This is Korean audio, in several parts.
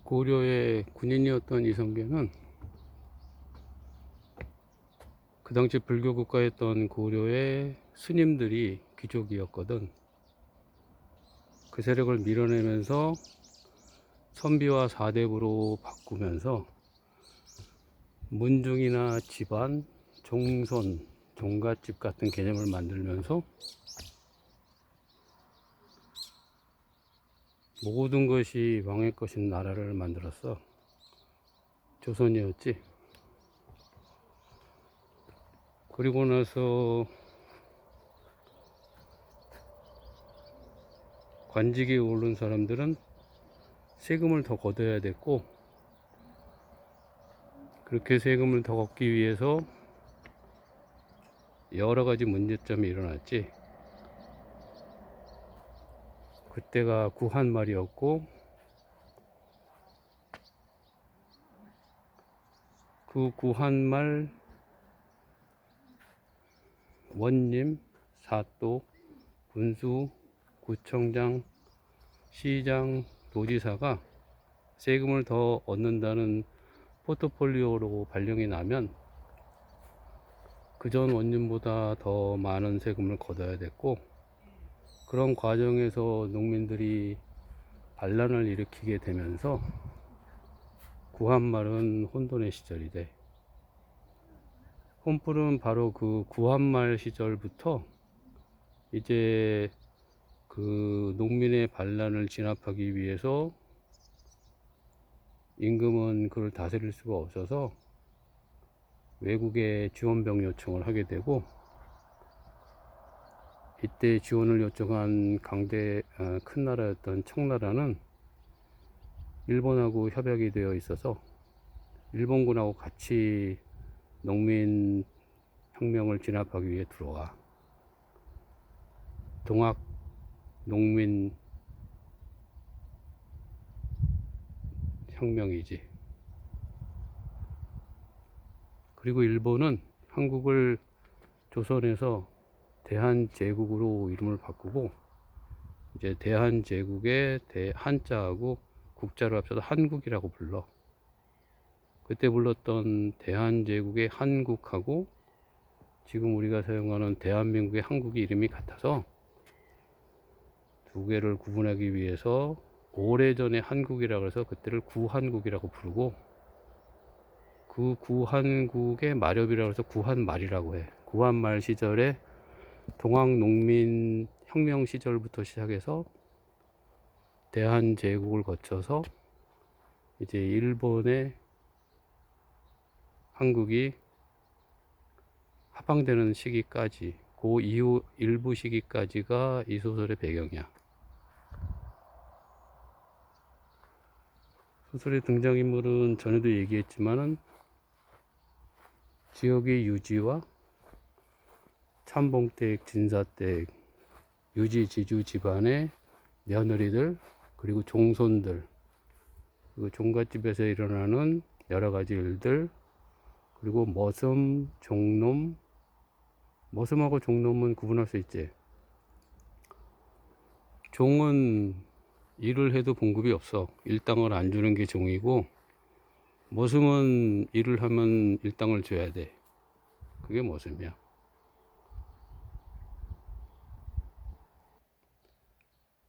고려의 군인이었던 이성계는 그 당시 불교 국가였던 고려의 스님들이 귀족이었거든. 그 세력을 밀어내면서 선비와 사대부로 바꾸면서 문중이나 집안, 종손, 종갓집 같은 개념을 만들면서 모든 것이 왕의 것인 나라를 만들었어. 조선이었지. 그리고 나서 관직에 오른 사람들은 세금을 더 걷어야 됐고, 그렇게 세금을 더 걷기 위해서 여러 가지 문제점이 일어났지. 그때가 구한말이었고, 그 구한말 원님, 사또, 군수, 구청장, 시장, 도지사가 세금을 더 얻는다는 포트폴리오로 발령이 나면 그전 원님보다 더 많은 세금을 걷어야 됐고, 그런 과정에서 농민들이 반란을 일으키게 되면서 구한말은 혼돈의 시절이 돼. 혼불은 바로 그 구한말 시절부터 이제 그 농민의 반란을 진압하기 위해서 임금은 그를 다스릴 수가 없어서 외국에 지원병 요청을 하게 되고, 이때 지원을 요청한 큰 나라였던 청나라는 일본하고 협약이 되어 있어서 일본군하고 같이 농민 혁명을 진압하기 위해 들어와. 동학 농민 혁명이지. 그리고 일본은 한국을 조선에서 대한제국으로 이름을 바꾸고, 이제 대한제국의 한자하고 국자를 합쳐서 한국이라고 불러. 그때 불렀던 대한제국의 한국하고 지금 우리가 사용하는 대한민국의 한국이 이름이 같아서 두 개를 구분하기 위해서 오래전에 한국이라고 해서 그때를 구한국이라고 부르고, 그 구한국의 마렵이라고 해서 구한말이라고 해. 구한말 시절에 동학농민 혁명 시절부터 시작해서 대한제국을 거쳐서 이제 일본의 한국이 합방되는 시기까지, 그 이후 일부 시기까지가 이 소설의 배경이야. 소설의 등장인물은 전에도 얘기했지만은 지역의 유지와 참봉댁, 진사댁, 유지, 지주 집안의 며느리들, 그리고 종손들, 그리고 종갓집에서 일어나는 여러 가지 일들, 그리고 머슴, 종놈, 머슴하고 종놈은 구분할 수 있지. 종은 일을 해도 봉급이 없어. 일당을 안 주는 게 종이고, 머슴은 일을 하면 일당을 줘야 돼. 그게 머슴이야.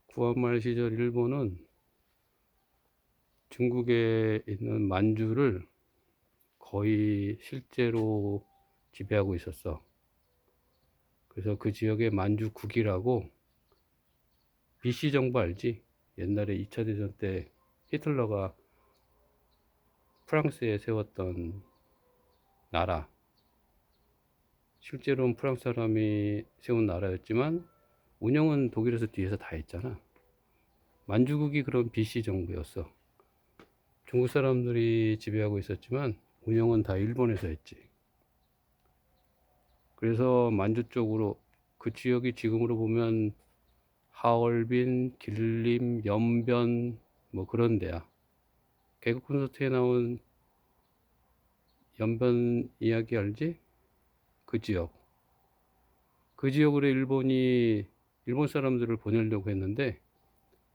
구한말 시절 일본은 중국에 있는 만주를 거의 실제로 지배하고 있었어. 그래서 그 지역에 만주국이라고, BC 정부 알지? 옛날에 2차 대전 때 히틀러가 프랑스에 세웠던 나라, 실제로는 프랑스 사람이 세운 나라였지만 운영은 독일에서 뒤에서 다 했잖아. 만주국이 그런 BC 정부였어. 중국 사람들이 지배하고 있었지만 운영은 다 일본에서 했지. 그래서 만주 쪽으로, 그 지역이 지금으로 보면 하얼빈, 길림, 연변 뭐 그런 데야. 개그 콘서트에 나온 연변 이야기 알지? 그 지역. 그 지역으로 일본 사람들을 보내려고 했는데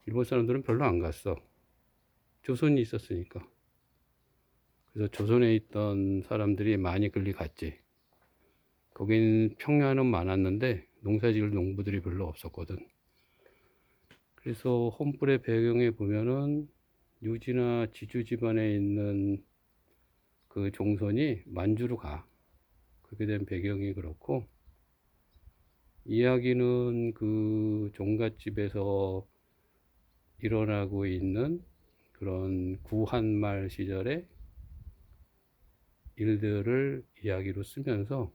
일본 사람들은 별로 안 갔어. 조선이 있었으니까. 그래서 조선에 있던 사람들이 많이 글리 갔지. 거긴 평야는 많았는데 농사지을 농부들이 별로 없었거든. 그래서 혼불의 배경에 보면은 유지나 지주 집안에 있는 그 종손이 만주로 가. 그렇게 된 배경이 그렇고, 이야기는 그 종갓집에서 일어나고 있는 그런 구한말 시절의 일들을 이야기로 쓰면서,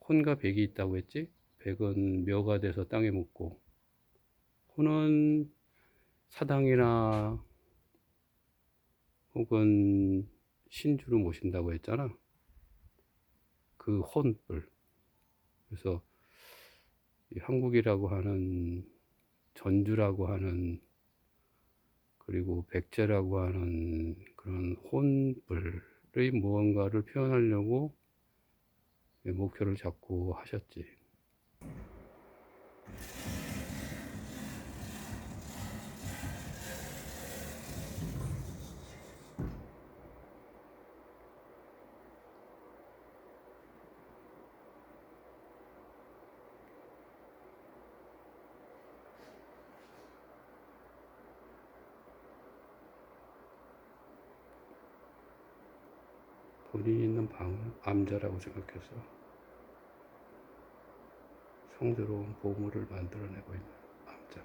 혼과 백이 있다고 했지? 백은 묘가 돼서 땅에 묻고, 혼은 사당이나 혹은 신주를 모신다고 했잖아. 그 혼불. 그래서 한국이라고 하는, 전주라고 하는, 그리고 백제라고 하는 그런 혼불의 무언가를 표현하려고 목표를 잡고 하셨지. 본인이 있는 방을 암자라고 생각해서 성스러운 보물을 만들어내고 있는 암자.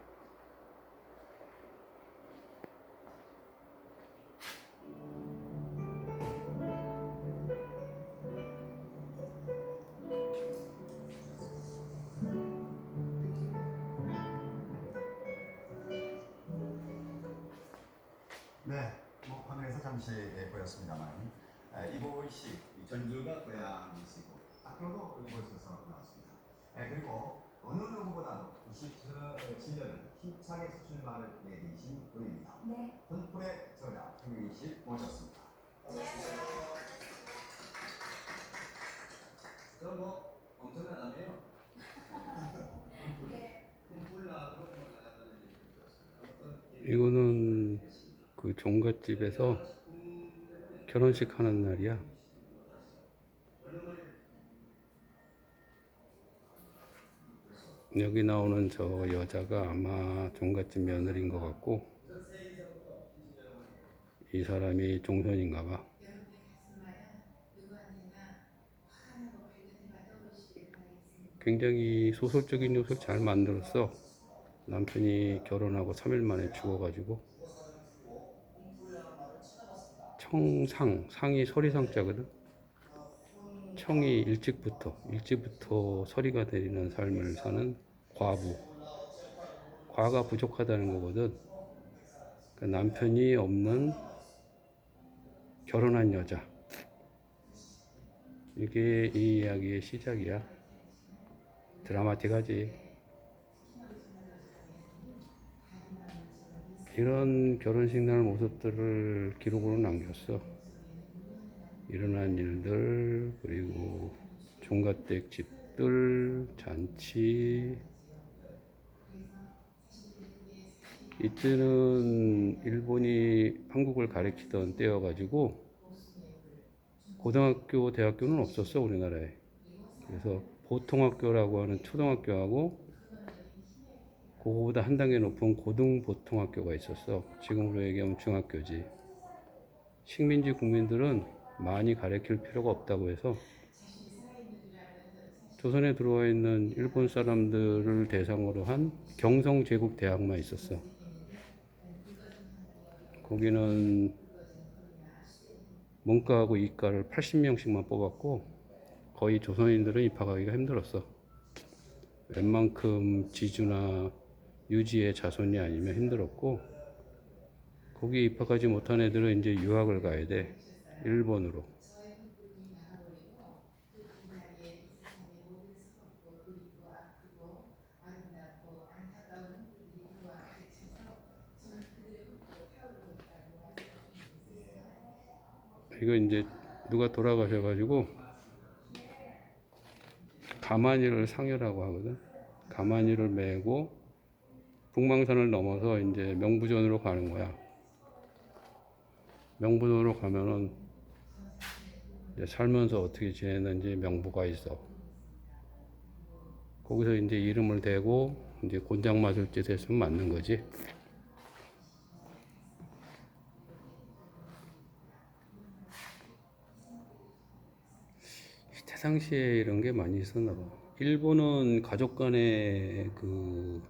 네, 뭐 화면에서 잠시 보였습니다만 이곳이 전주가 고향이시고 학교도 이곳에서 나왔습니다. 그리고 어느 누구보다도 97년을 힘차게 출발을 내디신 분입니다. 네. 혼불의 저자 김유희 씨 모셨습니다. 안녕하세요. 저는 뭐 엄청나다며요. 네. 혼불 나고 나갔다는 얘기를 들었습니다. 이거는 그 종갓집에서 결혼식 하는 날이야. 여기 나오는 저 여자가 아마 종갓집 며느리인 것 같고, 이 사람이 종손인가 봐. 굉장히 소설적인 요소를 잘 만들었어. 남편이 결혼하고 3일 만에 죽어가지고, 청상, 상이 서리상자거든. 청이 일찍부터 서리가 되는 삶을 사는 과부. 과가 부족하다는 거거든. 그러니까 남편이 없는 결혼한 여자. 이게 이 이야기의 시작이야. 드라마틱하지. 이런 결혼식 날 모습들을 기록으로 남겼어. 일어난 일들, 그리고 종갓댁 집들, 잔치. 이때는 일본이 한국을 가리키던 때여가지고 고등학교, 대학교는 없었어, 우리나라에. 그래서 보통학교라고 하는 초등학교하고 그거보다 한 단계 높은 고등보통학교가 있었어. 지금으로 얘기하면 중학교지. 식민지 국민들은 많이 가르칠 필요가 없다고 해서 조선에 들어와 있는 일본 사람들을 대상으로 한 경성제국대학만 있었어. 거기는 문과하고 이과를 80명씩만 뽑았고 거의 조선인들은 입학하기가 힘들었어. 웬만큼 지주나 유지의 자손이 아니면 힘들었고, 거기 입학하지 못한 애들은 이제 유학을 가야 돼. 일본으로. 이거 이제 누가 돌아가셔가지고 가만히를 상여라고 하거든. 가만히를 메고 북망산을 넘어서 이제 명부전으로 가는 거야. 명분으로 가면은 이제 살면서 어떻게 지냈는지 명부가 있어. 거기서 이제 이름을 대고 이제 곤장 맞을 때 됐으면 맞는 거지. 그 당시에 이런 게 많이 있었나 봐. 일본은 가족 간의 그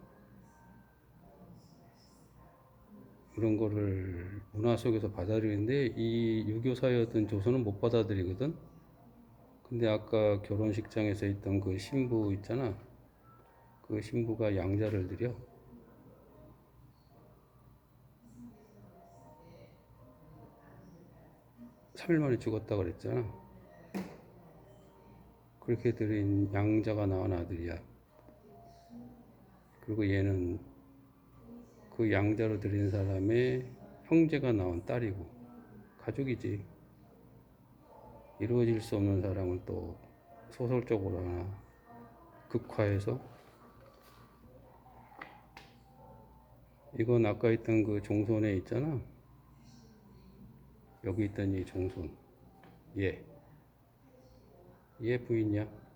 그런 거를 문화 속에서 받아들이는데 이 유교 사회였던 조선은 못 받아들이거든. 근데 아까 결혼식장에서 있던 그 신부 있잖아. 그 신부가 양자를 드려. 3일 만에 죽었다 그랬잖아. 그렇게 드린 양자가 낳은 아들이야. 그리고 얘는 그 양자로 드린 사람의 형제가 낳은 딸이고 가족이지. 이루어질 수 없는 사랑을 또 소설적으로 하나 극화해서, 이건 아까 있던 그 종손에 있잖아. 여기 있던 이 종손, 얘 부인이야.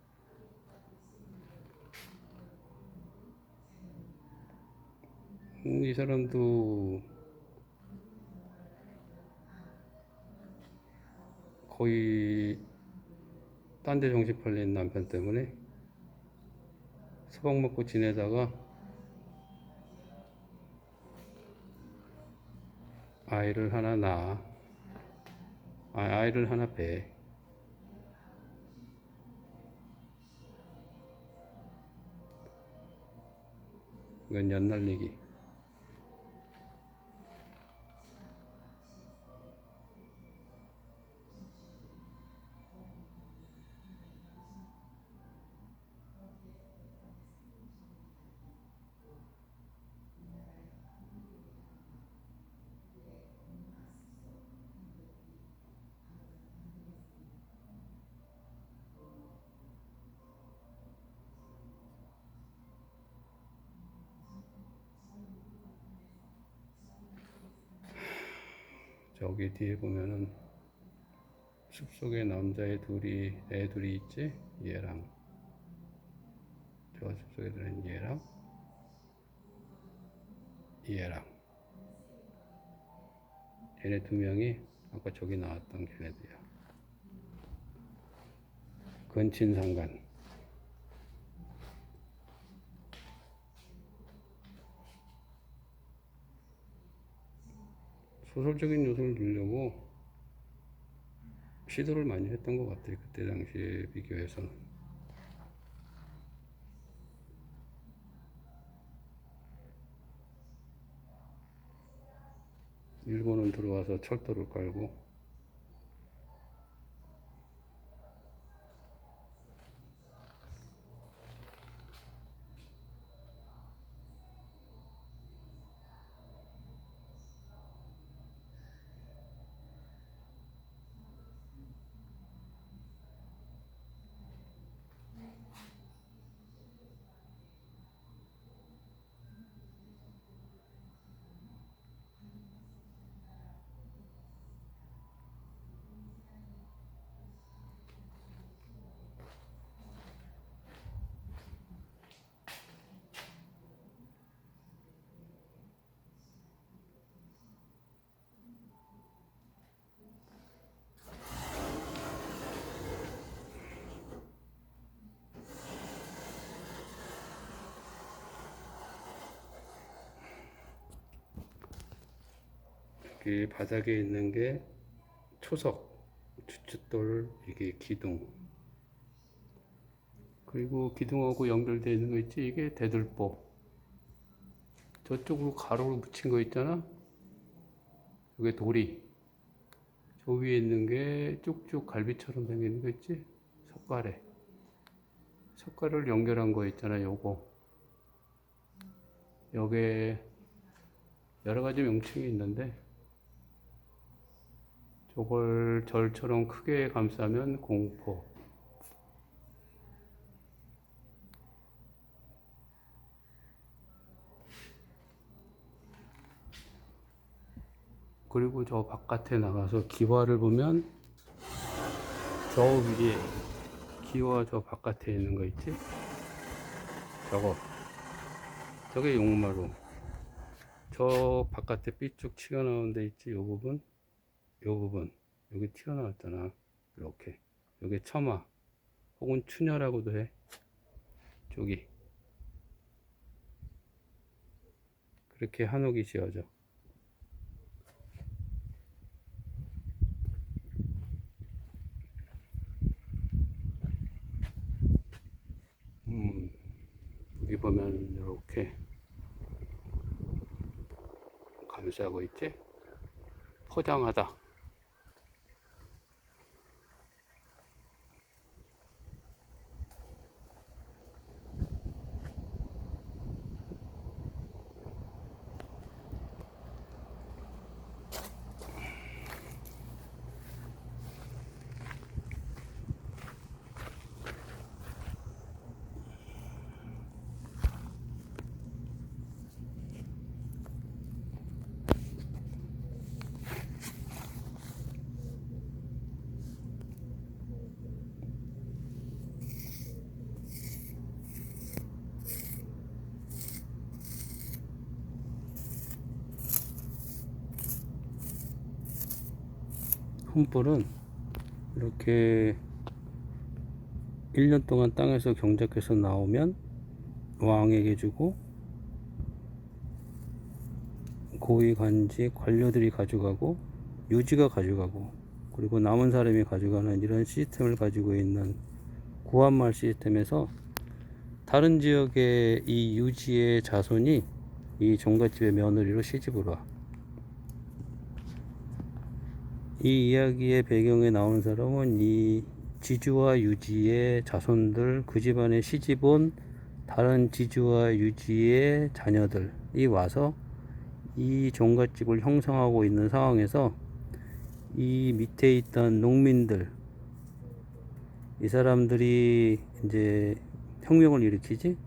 이 사람도 거의 딴 데 정신 팔린 남편 때문에 수박 먹고 지내다가 아이를 하나 낳아. 아이를 하나 배. 이건 연날리기. 저기 뒤에 보면은 숲속에 남자애 둘이, 애 둘이 있지? 얘랑, 저 숲속에 들은 얘랑 얘네 두 명이 아까 저기 나왔던 걔네들이야. 근친상간. 소설적인 요소를 넣으려고 시도를 많이 했던 것 같아요. 그때 당시에 비교해서는. 일본은 들어와서 철도를 깔고, 여기 바닥에 있는 게 초석, 주춧돌, 이게 기둥. 그리고 기둥하고 연결되어 있는 거 있지? 이게 대들보. 저쪽으로 가로로 붙인 거 있잖아? 이게 돌이. 저 위에 있는 게 쭉쭉 갈비처럼 생긴 거 있지? 석가래. 석가래를 연결한 거 있잖아, 요거. 여기에 여러 가지 명칭이 있는데, 저걸 절처럼 크게 감싸면 공포. 그리고 저 바깥에 나가서 기와를 보면 저 위에 기와 저 바깥에 있는 거 있지? 저게 용마루. 저 바깥에 삐쭉 튀어나온 데 있지? 요 부분? 요 부분. 여기 튀어나왔잖아. 이렇게. 요게 처마. 혹은 추녀라고도 해. 저기. 그렇게 한옥이 지어져. 여기 보면 이렇게 감싸고 있지? 포장하다. 훈불은 이렇게 1년 동안 땅에서 경작해서 나오면 왕에게 주고 고위 관직 관료들이 가져가고 유지가 가져가고 그리고 남은 사람이 가져가는 이런 시스템을 가지고 있는 구한말 시스템에서 다른 지역의 이 유지의 자손이 이 종갓집의 며느리로 시집을 와. 이 이야기의 배경에 나오는 사람은 이 지주와 유지의 자손들, 그 집안에 시집 온 다른 지주와 유지의 자녀들이 와서 이 종갓집을 형성하고 있는 상황에서 이 밑에 있던 농민들, 이 사람들이 이제 혁명을 일으키지?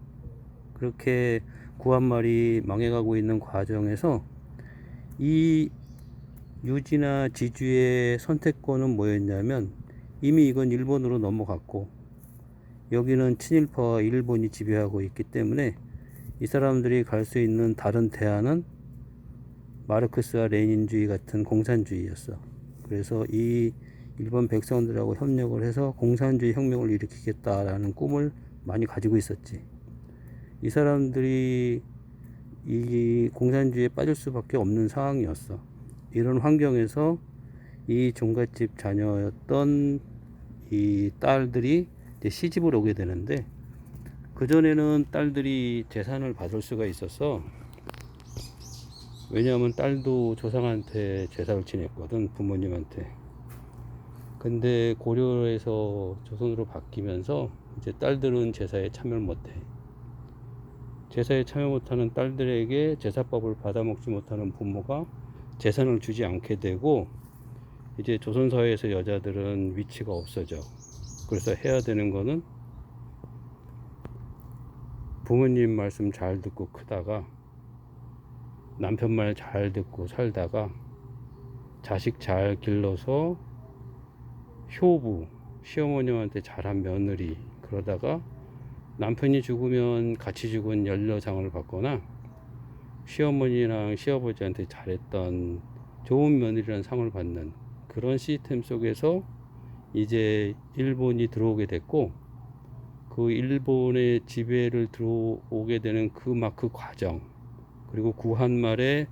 그렇게 구한말이 망해가고 있는 과정에서 이 유지나 지주의 선택권은 뭐였냐면 이미 이건 일본으로 넘어갔고 여기는 친일파와 일본이 지배하고 있기 때문에 이 사람들이 갈 수 있는 다른 대안은 마르크스와 레닌주의 같은 공산주의였어. 그래서 이 일본 백성들하고 협력을 해서 공산주의 혁명을 일으키겠다라는 꿈을 많이 가지고 있었지. 이 사람들이 이 공산주의에 빠질 수밖에 없는 상황이었어. 이런 환경에서 이 종갓집 자녀였던 이 딸들이 이제 시집을 오게 되는데 그전에는 딸들이 재산을 받을 수가 있었어. 왜냐하면 딸도 조상한테 제사를 지냈거든, 부모님한테. 근데 고려에서 조선으로 바뀌면서 이제 딸들은 제사에 참여를 못해. 제사에 참여 못하는 딸들에게 제사법을 받아먹지 못하는 부모가 재산을 주지 않게 되고 이제 조선사회에서 여자들은 위치가 없어져. 그래서 해야 되는 거는 부모님 말씀 잘 듣고 크다가 남편 말 잘 듣고 살다가 자식 잘 길러서 효부, 시어머님한테 잘한 며느리, 그러다가 남편이 죽으면 같이 죽은 연려상을 받거나 시어머니랑 시아버지한테 잘했던 좋은 며느리라는 상을 받는 그런 시스템 속에서 이제 일본이 들어오게 됐고 그 일본의 지배를 들어오게 되는 그 과정, 그리고 구한말에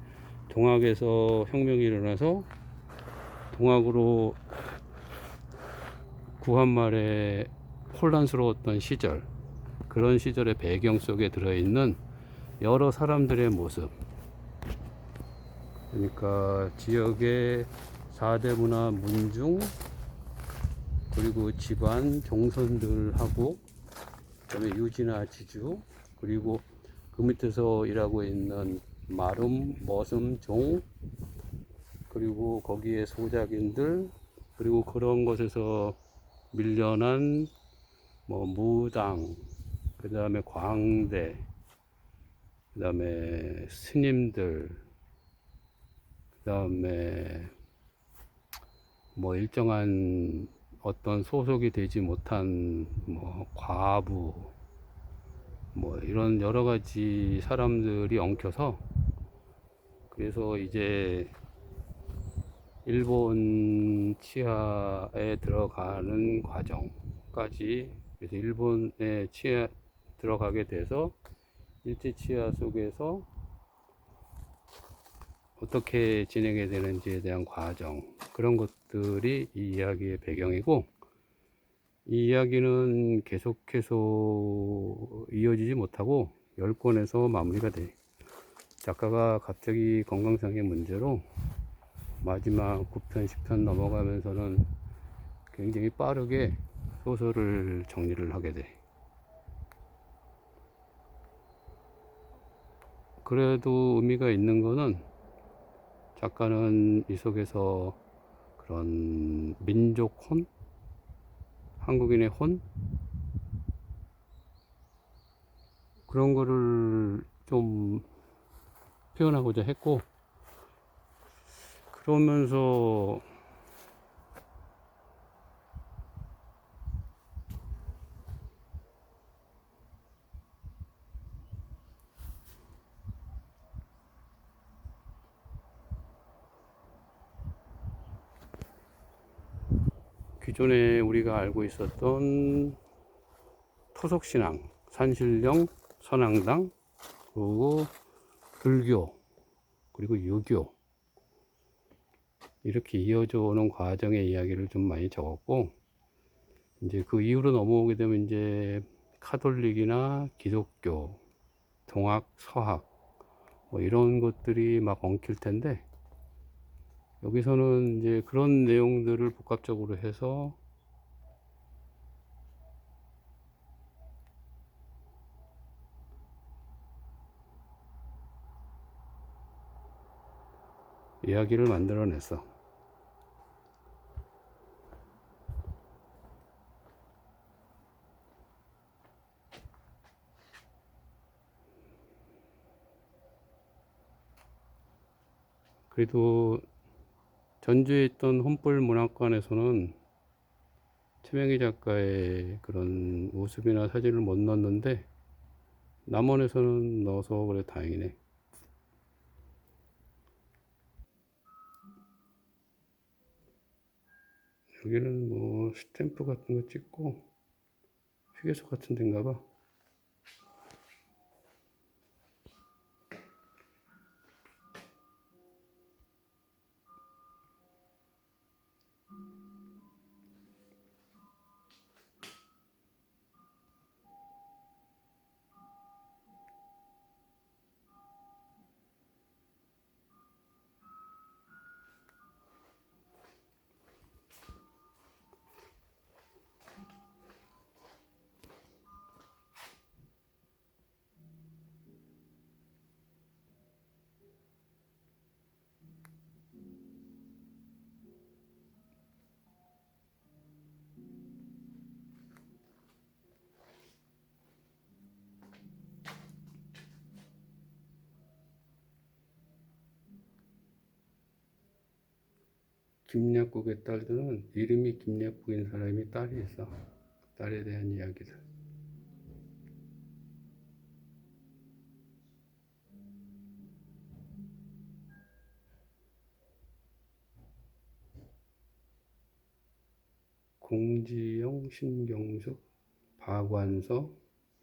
동학에서 혁명이 일어나서 동학으로 구한말에 혼란스러웠던 시절, 그런 시절의 배경 속에 들어있는 여러 사람들의 모습, 그러니까 지역의 4대 문화 문중, 그리고 집안 종선들하고 그다음에 유지나 지주, 그리고 그 밑에서 일하고 있는 마름, 머슴, 종, 그리고 거기에 소작인들, 그리고 그런 것에서 밀려난 뭐 무당, 그 다음에 광대, 그 다음에 스님들, 그다음에 뭐 일정한 어떤 소속이 되지 못한 뭐 과부 뭐 이런 여러 가지 사람들이 엉켜서, 그래서 이제 일본 치하에 들어가는 과정까지, 그래서 일본에 치하 들어가게 돼서 일제 치하 속에서 어떻게 진행이 되는지에 대한 과정, 그런 것들이 이 이야기의 배경이고, 이 이야기는 계속해서 이어지지 못하고 10권에서 마무리가 돼. 작가가 갑자기 건강상의 문제로 마지막 9편, 10편 넘어가면서는 굉장히 빠르게 소설을 정리를 하게 돼. 그래도 의미가 있는 거는, 작가는 이 속에서 그런 민족 혼, 한국인의 혼, 그런 거를 좀 표현하고자 했고, 그러면서 기존에 우리가 알고 있었던 토속신앙, 산신령, 선앙당, 그리고 불교, 그리고 유교, 이렇게 이어져 오는 과정의 이야기를 좀 많이 적었고, 이제 그 이후로 넘어오게 되면 이제 카톨릭이나 기독교, 동학, 서학, 뭐 이런 것들이 막 엉킬 텐데, 여기서는 이제 그런 내용들을 복합적으로 해서 이야기를 만들어냈어. 그래도 전주에 있던 혼불 문학관에서는 최명희 작가의 그런 모습이나 사진을 못 넣었는데, 남원에서는 넣어서 그래 다행이네. 여기는 뭐 스탬프 같은 거 찍고 휴게소 같은 데인가 봐. 김약국의 딸들은 이름이 김약국인 사람이 딸이 있어. 딸에 대한 이야기들. 공지영, 신경숙, 박완서,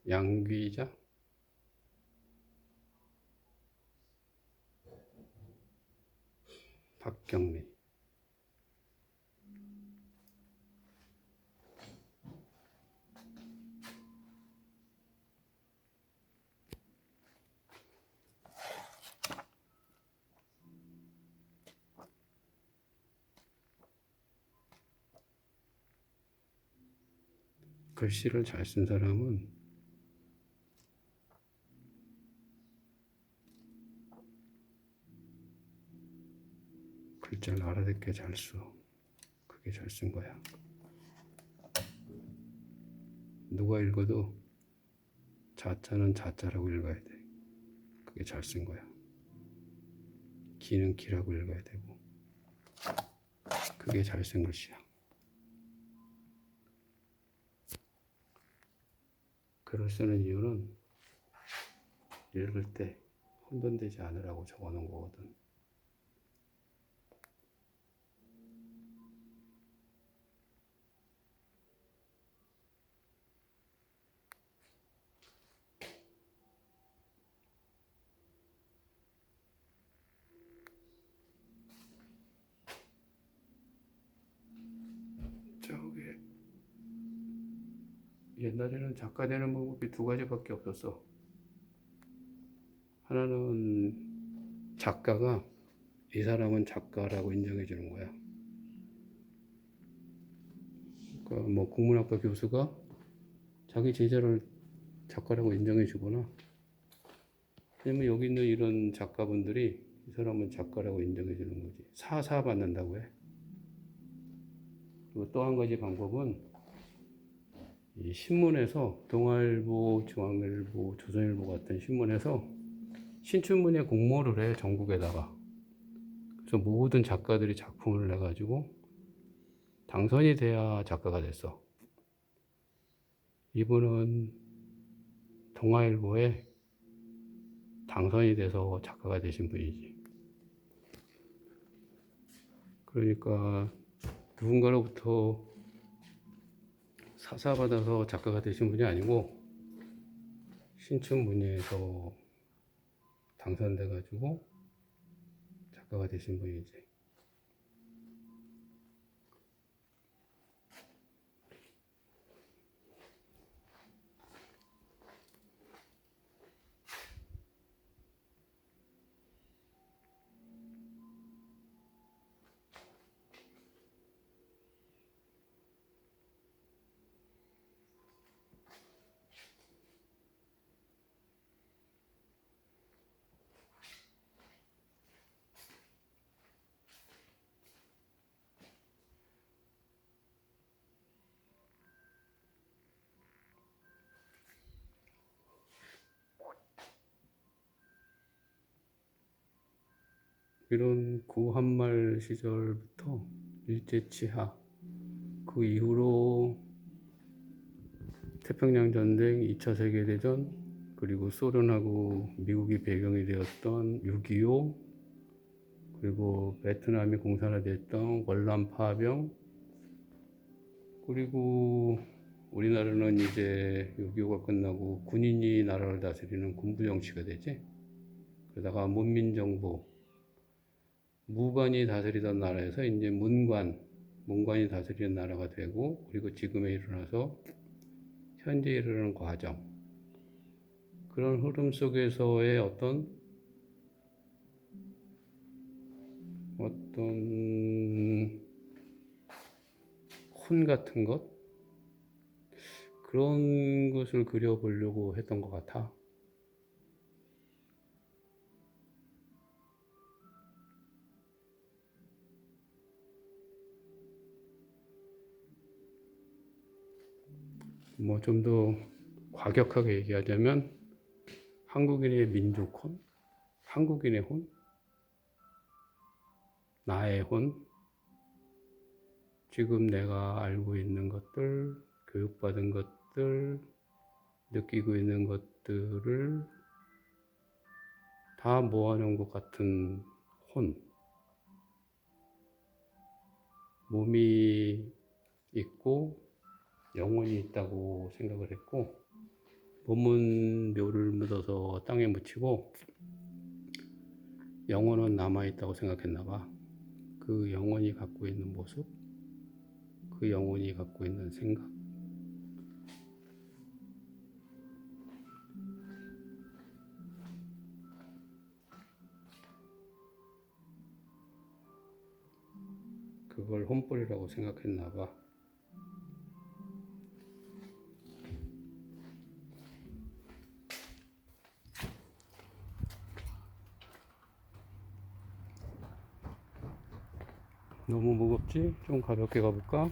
양귀자, 박경리. 글씨를 잘 쓴 사람은 글자를 알아듣게 잘 써. 그게 잘 쓴 거야. 누가 읽어도 자자는 자자라고 읽어야 돼. 그게 잘 쓴 거야. 기는 기라고 읽어야 되고, 그게 잘 쓴 글씨야. 글을 쓰는 이유는 읽을 때 혼돈되지 않으라고 적어놓은 거거든. 저기 옛날에는 작가 되는 방법이 두 가지밖에 없었어. 하나는 작가가 이 사람은 작가라고 인정해 주는 거야. 그러니까 뭐 국문학과 교수가 자기 제자를 작가라고 인정해 주거나, 아니면 여기 있는 이런 작가분들이 이 사람은 작가라고 인정해 주는 거지. 사사 받는다고 해. 그리고 또 한 가지 방법은 이 신문에서 동아일보, 중앙일보, 조선일보 같은 신문에서 신춘문예 공모를 해, 전국에다가. 그래서 모든 작가들이 작품을 내가지고 당선이 돼야 작가가 됐어. 이분은 동아일보에 당선이 돼서 작가가 되신 분이지. 그러니까 누군가로부터 사사받아서 작가가 되신 분이 아니고 신춘문예에서 당선돼가지고 작가가 되신 분이지. 이런 구한말 시절부터 일제치하, 그 이후로 태평양 전쟁, 2차 세계대전, 그리고 소련하고 미국이 배경이 되었던 6.25, 그리고 베트남이 공산화됐던 월남 파병, 그리고 우리나라는 이제 6.25가 끝나고 군인이 나라를 다스리는 군부 정치가 되지. 그러다가 문민정부, 무관이 다스리던 나라에서 이제 문관이 다스리는 나라가 되고, 그리고 지금에 일어나서 현재 이르는 과정, 그런 흐름 속에서의 어떤 혼 같은 것, 그런 것을 그려보려고 했던 것 같아. 뭐 좀 더 과격하게 얘기하자면 한국인의 민족혼, 한국인의 혼, 나의 혼, 지금 내가 알고 있는 것들, 교육받은 것들, 느끼고 있는 것들을 다 모아놓은 것 같은 혼. 몸이 있고 영혼이 있다고 생각을 했고, 몸은 묘를 묻어서 땅에 묻히고 영혼은 남아있다고 생각했나 봐. 그 영혼이 갖고 있는 모습, 그 영혼이 갖고 있는 생각, 그걸 혼불이라고 생각했나 봐. 너무 무겁지? 좀 가볍게 가볼까?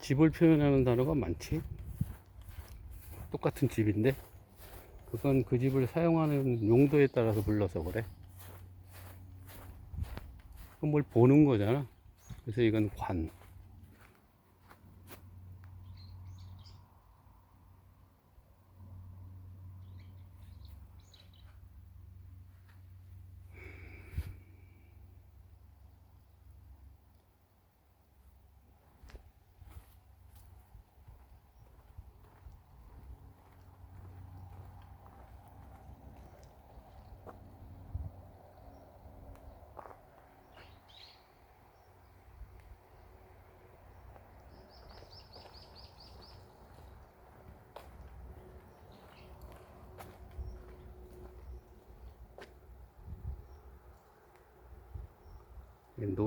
집을 표현하는 단어가 많지. 똑같은 집인데 그건 그 집을 사용하는 용도에 따라서 불러서 그래. 그건 뭘 보는 거잖아. 그래서 이건 관.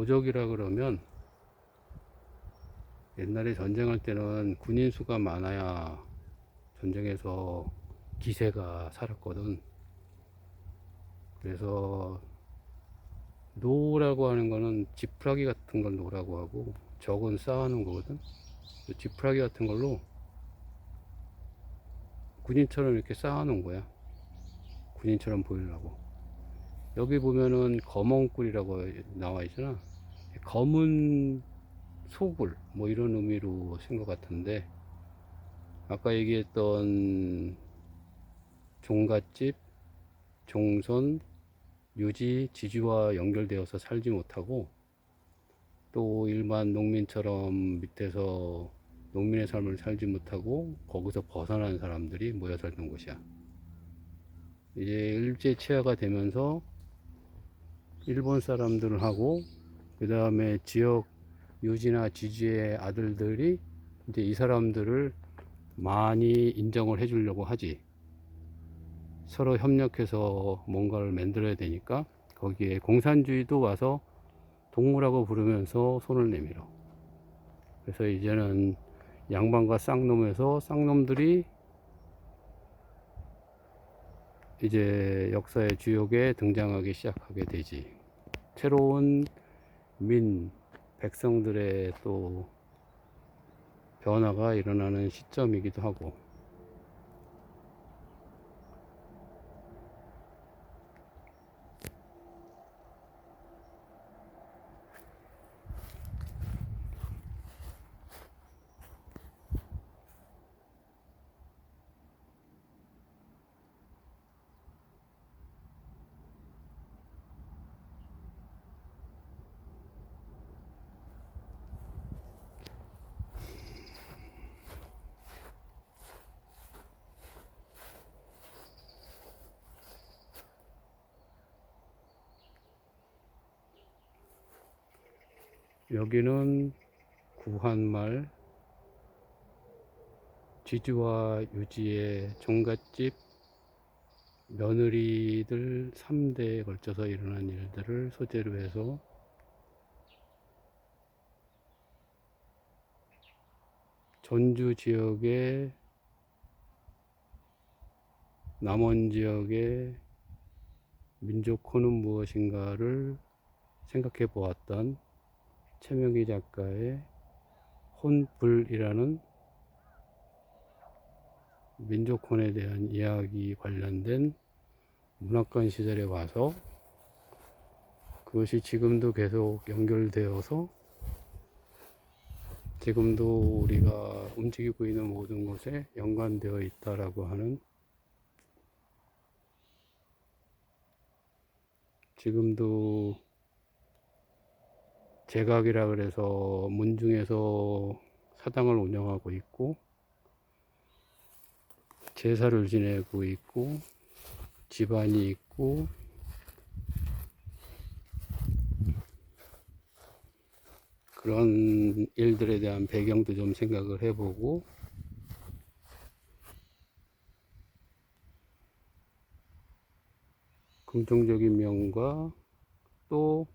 노적이라 그러면 옛날에 전쟁할 때는 군인 수가 많아야 전쟁에서 기세가 살았거든. 그래서 노라고 하는 거는 지푸라기 같은 걸 노라고 하고 적은 쌓아놓은 거거든. 지푸라기 같은 걸로 군인처럼 이렇게 쌓아놓은 거야. 군인처럼 보이려고. 여기 보면은 검은꿀이라고 나와 있잖아. 검은 소굴 뭐 이런 의미로 쓴 것 같은데, 아까 얘기했던 종갓집, 종손, 유지, 지주와 연결되어서 살지 못하고 또 일반 농민처럼 밑에서 농민의 삶을 살지 못하고 거기서 벗어난 사람들이 모여 살던 곳이야. 이제 일제 치하가 되면서 일본 사람들하고 그 다음에 지역 유지나 지주의 아들들이 이제 이 사람들을 많이 인정을 해 주려고 하지. 서로 협력해서 뭔가를 만들어야 되니까 거기에 공산주의도 와서 동무라고 부르면서 손을 내밀어. 그래서 이제는 양반과 쌍놈에서 쌍놈들이 이제 역사의 주역에 등장하기 시작하게 되지. 새로운 백성들의 또 변화가 일어나는 시점이기도 하고. 여기는 구한말 지주와 유지의 종갓집 며느리들 3대에 걸쳐서 일어난 일들을 소재로 해서 전주 지역의 남원 지역의 민족혼은 무엇인가를 생각해 보았던 최명기 작가의 혼불이라는 민족혼에 대한 이야기 관련된 문학관 시절에 와서 그것이 지금도 계속 연결되어서 지금도 우리가 움직이고 있는 모든 것에 연관되어 있다라고 하는, 지금도 제각이라 그래서 문중에서 사당을 운영하고 있고 제사를 지내고 있고 집안이 있고 그런 일들에 대한 배경도 좀 생각을 해보고, 긍정적인 면과 또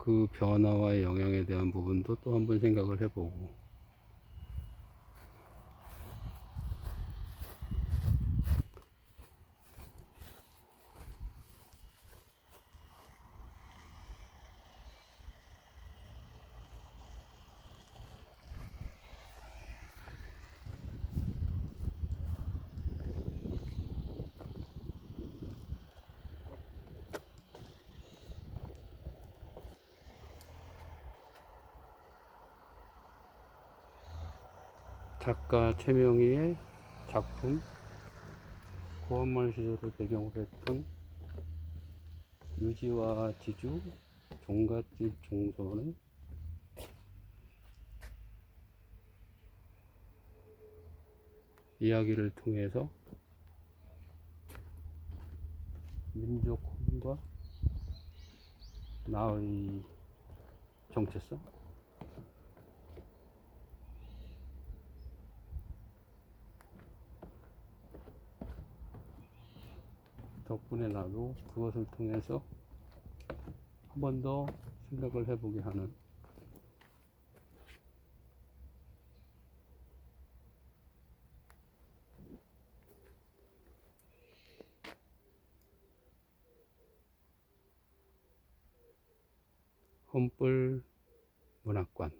그 변화와의 영향에 대한 부분도 또 한번 생각을 해보고. 작가 최명희의 작품 고한말 시절을 배경으로 했던 유지와 지주 종갓집 종소는 이야기를 통해서 민족혼과 나의 정체성, 덕분에 나도 그것을 통해서 한 번 더 생각을 해보게 하는 험불 문학관